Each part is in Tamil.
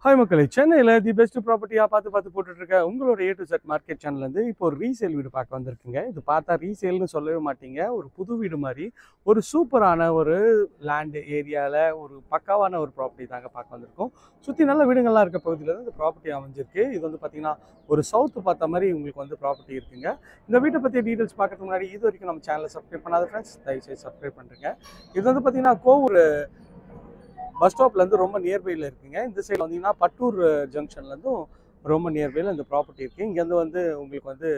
ஹாய் மக்களே, சென்னையில் தி பெஸ்ட் ப்ராப்பர்ட்டியாக பார்த்து போட்டுட்டு இருக்க உங்களோட A to Z மார்க்கெட் சேனல்லேருந்து இப்போ ஒரு ரீசேல் வீடு பார்க்க வந்திருக்குங்க. இது பார்த்தா ரீசேல்னு சொல்லவே மாட்டீங்க, ஒரு புது வீடு மாதிரி ஒரு சூப்பரான ஒரு லேண்டு ஏரியாவில் ஒரு பக்காவான ஒரு ப்ராப்பர்ட்டி தாங்க பார்க்க வந்திருக்கோம். சுற்றி நல்ல வீடுங்கள்லாம் இருக்க பகுதியில் தான் இந்த ப்ராப்பர்ட்டி அமைஞ்சிருக்கு. இது வந்து பார்த்தீங்கன்னா ஒரு சவுத்து பார்த்த மாதிரி உங்களுக்கு வந்து ப்ராப்பர்ட்டி இருக்குங்க. இந்த வீட்டை பற்றி டீட்டெயில்ஸ் பார்க்கறதுக்கு முன்னாடி இது வரைக்கும் நம்ம சேனலை சப்ஸ்கிரைப் பண்ணாத ஃப்ரெண்ட்ஸ் தயவுசெய்து சப்ஸ்கிரைப் பண்ணுறேங்க. இது வந்து பார்த்தீங்கன்னா கோவூர் பஸ் ஸ்டாப்லேருந்து ரொம்ப நியர்பையில் இருக்குங்க. இந்த சைடில் வந்தீங்கன்னா பட்டூர் ஜங்ஷன்லேருந்தும் ரொம்ப நியர்பையில் இந்த ப்ராப்பர்ட்டி இருக்குது. இங்கேருந்து வந்து உங்களுக்கு வந்து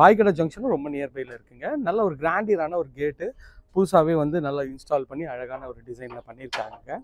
பாய்கடை ஜங்ஷனும் ரொம்ப நியர்பையில் இருக்குங்க. நல்ல ஒரு கிராண்டியரான ஒரு கேட்டு புதுசாகவே வந்து நல்லா இன்ஸ்டால் பண்ணி அழகான ஒரு டிசைனில் பண்ணியிருக்காங்க.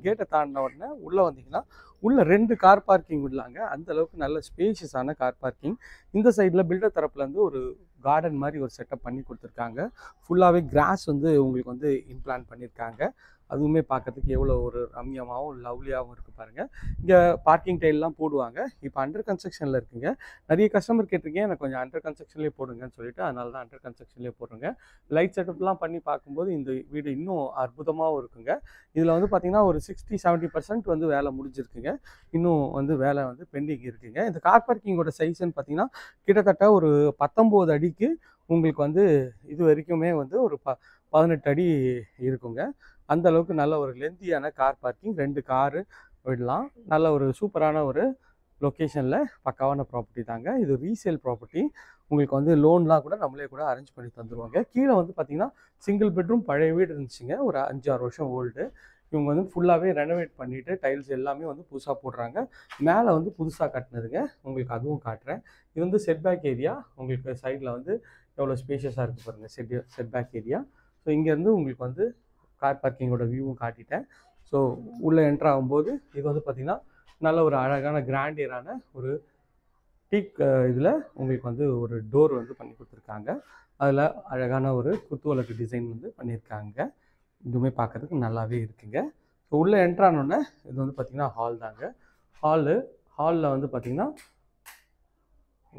கேட்டை தாண்டின உடனே உள்ளே வந்தீங்கன்னா உள்ளே 2 கார் பார்க்கிங் விடலாங்க. அந்த அளவுக்கு நல்ல ஸ்பேஷியஸான கார் பார்க்கிங். இந்த சைடில் பில்டர் தரப்புலேருந்து ஒரு கார்டன் மாதிரி ஒரு செட்டப் பண்ணி கொடுத்துருக்காங்க. ஃபுல்லாகவே கிராஸ் வந்து உங்களுக்கு வந்து இம்ப்ளான்ட் பண்ணியிருக்காங்க. அதுவுமே பார்க்கறதுக்கு எவ்வளோ ஒரு ரம்யமாகவும் லவ்லியாகவும் இருக்குது பாருங்கள். இங்கே பார்க்கிங் டைல்லாம் போடுவாங்க. இப்போ அண்டர் கன்ஸ்ட்ரக்ஷனில் இருக்குங்க. நிறைய கஸ்டமர் கேட்டிருக்கேன், எனக்கு கொஞ்சம் அண்டர் கன்ஸ்ட்ரக்ஷன்லேயே போடுங்கன்னு சொல்லிட்டு அதனால தான் அண்டர் கன்ஸ்ட்ரக்ஷன்லேயே போடுறேங்க. லைட் செட்டப்லாம் பண்ணி பார்க்கும்போது இந்த வீடு இன்னும் அற்புதமாகவும் இருக்குங்க. இதில் வந்து பார்த்திங்கன்னா ஒரு 60-70% வந்து வேலை முடிஞ்சிருக்குங்க. இன்னும் வந்து வேலை வந்து பெண்டிங் இருக்குங்க. இந்த கார் பார்க்கிங்கோட சைஸ்ன்னு பார்த்திங்கன்னா கிட்டத்தட்ட ஒரு 19 அடிக்கு உங்களுக்கு வந்து இது வரைக்குமே வந்து ஒரு 18 அடி இருக்குங்க. அந்த அளவுக்கு நல்ல ஒரு லென்த்தியான கார் பார்க்கிங், 2 காரு விடலாம். நல்ல ஒரு சூப்பரான ஒரு லொக்கேஷனில் பக்காவான ப்ராப்பர்ட்டி தாங்க. இது ரீசேல் ப்ராப்பர்ட்டி. உங்களுக்கு வந்து லோன்லாம் கூட நம்மளே கூட அரேஞ்ச் பண்ணி தந்துடுவாங்க. கீழே வந்து பார்த்திங்கன்னா சிங்கிள் பெட்ரூம் பழைய வீடு இருந்துச்சுங்க, ஒரு 5-6 வருஷம் ஓல்டு. இவங்க வந்து ஃபுல்லாகவே ரெனோவேட் பண்ணிவிட்டு டைல்ஸ் எல்லாமே வந்து புதுசாக போடுறாங்க. மேலே வந்து புதுசாக கட்டினதுங்க, உங்களுக்கு அதுவும் காட்டுறேன். இது வந்து செட்பேக் ஏரியா. உங்களுக்கு சைடில் வந்து எவ்வளோ ஸ்பேஷியஸாக இருக்குது பாருங்கள், செட்பேக் ஏரியா. ஸோ இங்கேருந்து உங்களுக்கு வந்து கார் பார்க்கிங்கோட வியூவும் காட்டிட்டேன். ஸோ உள்ளே என்ட்ரு ஆகும்போது இது வந்து பார்த்திங்கன்னா நல்ல ஒரு அழகான கிராண்டியரான ஒரு டீக் இதில் உங்களுக்கு வந்து ஒரு டோர் வந்து பண்ணி கொடுத்துருக்காங்க. அதில் அழகான ஒரு குத்துவிளக்கு டிசைன் வந்து பண்ணியிருக்காங்க. இதுவுமே பார்க்குறதுக்கு நல்லாவே இருக்குங்க. ஸோ உள்ளே என்ட்ரானோடனே இது வந்து பார்த்திங்கன்னா ஹால் தாங்க. ஹாலில் வந்து பார்த்திங்கன்னா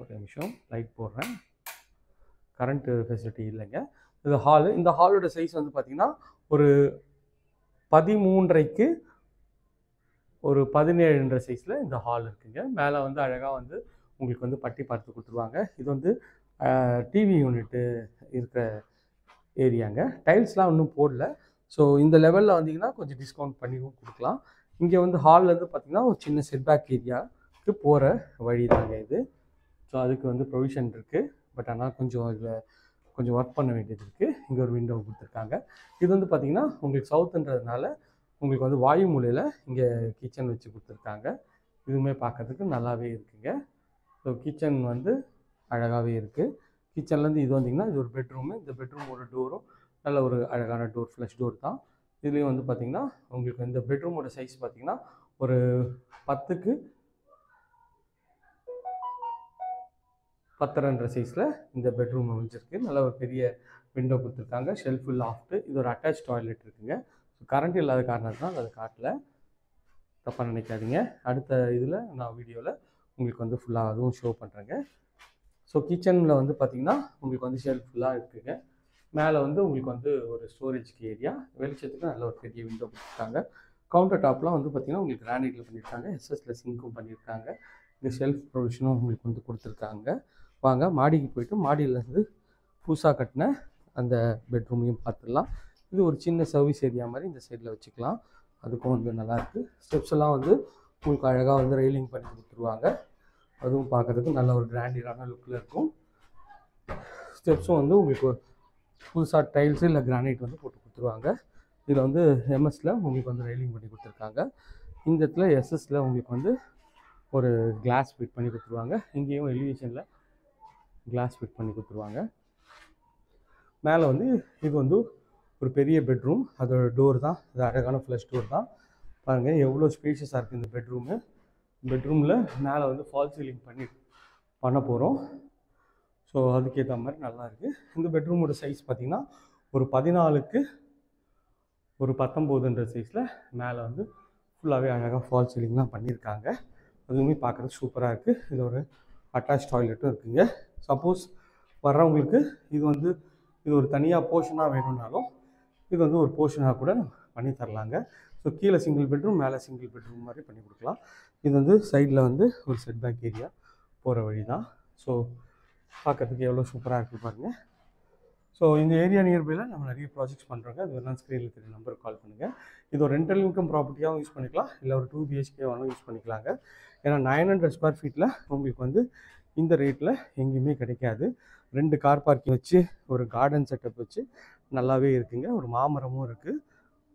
ஒரு நிமிஷம் லைட் போடுறேன், கரண்ட்டு ஃபெசிலிட்டி இல்லைங்க. இது ஹாலு. இந்த ஹாலோட சைஸ் வந்து பார்த்திங்கன்னா ஒரு 13.5க்கு ஒரு 17 சைஸில் இந்த ஹால் இருக்குங்க. மேலே வந்து அழகாக வந்து உங்களுக்கு வந்து பட்டி பார்த்து கொடுத்துருவாங்க. இது வந்து டிவி யூனிட்டு இருக்கிற ஏரியாங்க. டைல்ஸ்லாம் இன்னும் போடல. ஸோ இந்த லெவலில் வந்தீங்கன்னா கொஞ்சம் டிஸ்கவுண்ட் பண்ணியும் கொடுக்கலாம். இங்கே வந்து ஹால்லேருந்து பார்த்திங்கன்னா ஒரு சின்ன செட்பேக் ஏரியாவுக்கு போகிற வழி தாங்க இது. ஸோ அதுக்கு வந்து ப்ரொவிஷன் இருக்குது. பட் ஆனால் கொஞ்சம் இதில் கொஞ்சம் ஒர்க் பண்ண வேண்டியது இருக்குது. இங்கே ஒரு விண்டோ கொடுத்துருக்காங்க. இது வந்து பார்த்திங்கன்னா உங்களுக்கு சவுத்துன்றதுனால உங்களுக்கு வந்து வாயு மூலையில் இங்கே கிச்சன் வச்சு கொடுத்துருக்காங்க. இதுவுமே பார்க்கறதுக்கு நல்லாவே இருக்குங்க. ஸோ கிச்சன் வந்து அழகாகவே இருக்குது. கிச்சன்லேருந்து இது வந்திங்கன்னா இது ஒரு பெட்ரூமு. இந்த பெட்ரூமோட டோரும் நல்ல ஒரு அழகான டோர், ஃப்ளஷ் டோர் தான். இதுலேயும் வந்து பார்த்திங்கன்னா உங்களுக்கு இந்த பெட்ரூமோட சைஸ் பார்த்திங்கன்னா ஒரு 10க்கு 10.5 சைஸில் இந்த பெட்ரூம் அமைஞ்சிருக்கு. நல்ல ஒரு பெரிய விண்டோ கொடுத்துருக்காங்க. ஷெல்ஃபு, லாஃப்ட்டு, இது ஒரு அட்டாச் டாய்லெட் இருக்குங்க. ஸோ கரண்ட் இல்லாத காரணத்தினால் அதை காட்டல, தப்பாக நினைக்காதீங்க. அடுத்த இதில் நான் வீடியோவில் உங்களுக்கு வந்து ஃபுல்லாக அதுவும் ஷோ பண்ணுறேங்க. ஸோ கிச்சனில் வந்து பார்த்திங்கன்னா உங்களுக்கு வந்து ஷெல்ஃப் ஃபுல்லாக இருக்குங்க. மேலே வந்து உங்களுக்கு வந்து ஒரு ஸ்டோரேஜ்க்கு ஏரியா, வெளிச்சத்துக்கு நல்ல ஒரு பெரிய விண்டோ கொடுத்துருக்காங்க. கவுண்டர் டாப்லாம் வந்து பார்த்திங்கன்னா உங்களுக்கு கிரானைட்டில் பண்ணியிருக்காங்க. எஸ்எஸ்ல சிங்க்கும் பண்ணியிருக்காங்க. இந்த ஷெல்ஃப் ப்ரொவிஷனும் உங்களுக்கு வந்து கொடுத்துருக்காங்க. வாங்க மாடிக்கு போய்ட்டு மாடியிலேருந்து புதுசாக கட்டின அந்த பெட்ரூமையும் பார்த்துடலாம். இது ஒரு சின்ன சர்வீஸ் ஏரியா மாதிரி இந்த சைடில் வச்சுக்கலாம். அதுக்கும் வந்து நல்லாயிருக்கு. ஸ்டெப்ஸ் எல்லாம் வந்து உங்களுக்கு அழகாக வந்து ரெயிலிங் பண்ணி கொடுத்துருவாங்க. அதுவும் பார்க்குறதுக்கு நல்ல ஒரு கிராண்டியரான லுக்கில் இருக்கும். ஸ்டெப்ஸும் வந்து உங்களுக்கு புதுசாக டைல்ஸு இல்லை கிரானைட் வந்து போட்டு கொடுத்துருவாங்க. இதில் வந்து எம்எஸ்சில் உங்களுக்கு வந்து ரெயிலிங் பண்ணி கொடுத்துருக்காங்க. இந்த இடத்துல எஸ்எஸ்சில் உங்களுக்கு வந்து ஒரு கிளாஸ் ஃபிட் பண்ணி கொடுத்துருவாங்க. இங்கேயும் எலிவேஷனில் கிளாஸ் ஃபிட் பண்ணி கொடுத்துருவாங்க. மேலே வந்து இது வந்து ஒரு பெரிய பெட்ரூம். அதோட டோர் தான் இது, அழகான ஃப்ளஷ் டோர் தான். பாருங்கள் எவ்வளோ ஸ்பேஷியஸாக இருக்குது இந்த பெட்ரூமு. பெட்ரூமில் மேலே வந்து ஃபால் சீலிங் பண்ண போகிறோம். ஸோ அதுக்கேற்ற மாதிரி நல்லாயிருக்கு. இந்த பெட்ரூமோட சைஸ் பார்த்திங்கன்னா ஒரு 14க்கு ஒரு 19 சைஸில் மேலே வந்து ஃபுல்லாகவே அழகாக ஃபால் சீலிங்லாம் பண்ணியிருக்காங்க. அதுவுமே பார்க்குறதுக்கு சூப்பராக இருக்குது. இது ஒரு அட்டாச் டாய்லெட்டும் இருக்குங்க. சப்போஸ் வர்றவங்களுக்கு இது ஒரு தனியாக போர்ஷனாக வேணும்னாலும் இது வந்து ஒரு போர்ஷனாக கூட பண்ணி தரலாங்க. ஸோ கீழே சிங்கிள் பெட்ரூம், மேலே சிங்கிள் பெட்ரூம் மாதிரி பண்ணி கொடுக்கலாம். இது வந்து சைடில் வந்து ஒரு செட் பேக் ஏரியா போகிற வழி தான். ஸோ பார்க்கறதுக்கு எவ்வளோ சூப்பராக இருக்குது பாருங்கள். ஸோ இந்த ஏரியா நியர்பையில் நம்ம நிறைய ப்ராஜெக்ட்ஸ் பண்ணுறோங்க. அது எல்லாம் ஸ்க்ரீனில் தெரிய நம்பருக்கு கால் பண்ணுங்கள். இது ஒரு ரெண்டல் இன்கம் ப்ராப்பர்ட்டியாகவும் யூஸ் பண்ணிக்கலாம், இல்லை ஒரு 2 BHK வேணாலும் யூஸ் பண்ணிக்கலாங்க. ஏன்னா 900 ஸ்கொயர் ஃபீட்டில் உங்களுக்கு வந்து இந்த ரேட்டில் எங்கேயுமே கிடைக்காது. 2 கார் பார்க்கிங் வச்சு ஒரு கார்டன் செட்டப் வச்சு நல்லாவே இருக்குங்க. ஒரு மாமரமும் இருக்குது,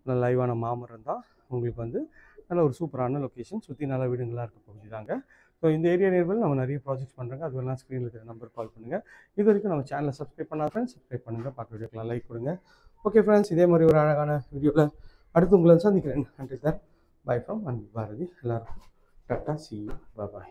நல்ல லைவான மாமரம் தான். உங்களுக்கு வந்து நல்ல ஒரு சூப்பரான லொக்கேஷன், சுற்றி நல்ல வீடுங்களாக இருக்க பகுதி தாங்க. ஸோ இந்த ஏரியா நியர்பையில் நம்ம நிறைய ப்ராஜெக்ட்ஸ் பண்ணுறோங்க. அது எல்லாம் ஸ்க்ரீனில் தெரிய நம்பர் கால் பண்ணுங்கள். இது வரைக்கும் நம்ம சேனலை சப்ஸ்கிரைப் பண்ணால் ஃப்ரெண்ட்ஸ் சப்ஸ்கிரைப் பண்ணுங்கள், பார்க்க வீடியோக்கெலாம் லைக் கொடுங்க. ஓகே ஃப்ரெண்ட்ஸ், இதே மாதிரி ஒரு அழகான வீடியோவில் அடுத்து உங்களை சந்திக்கிறேன். நன்றி சார். பை ஃப்ரம் அன்பு பாரதி. எல்லாருக்கும் tata, see you, bye bye.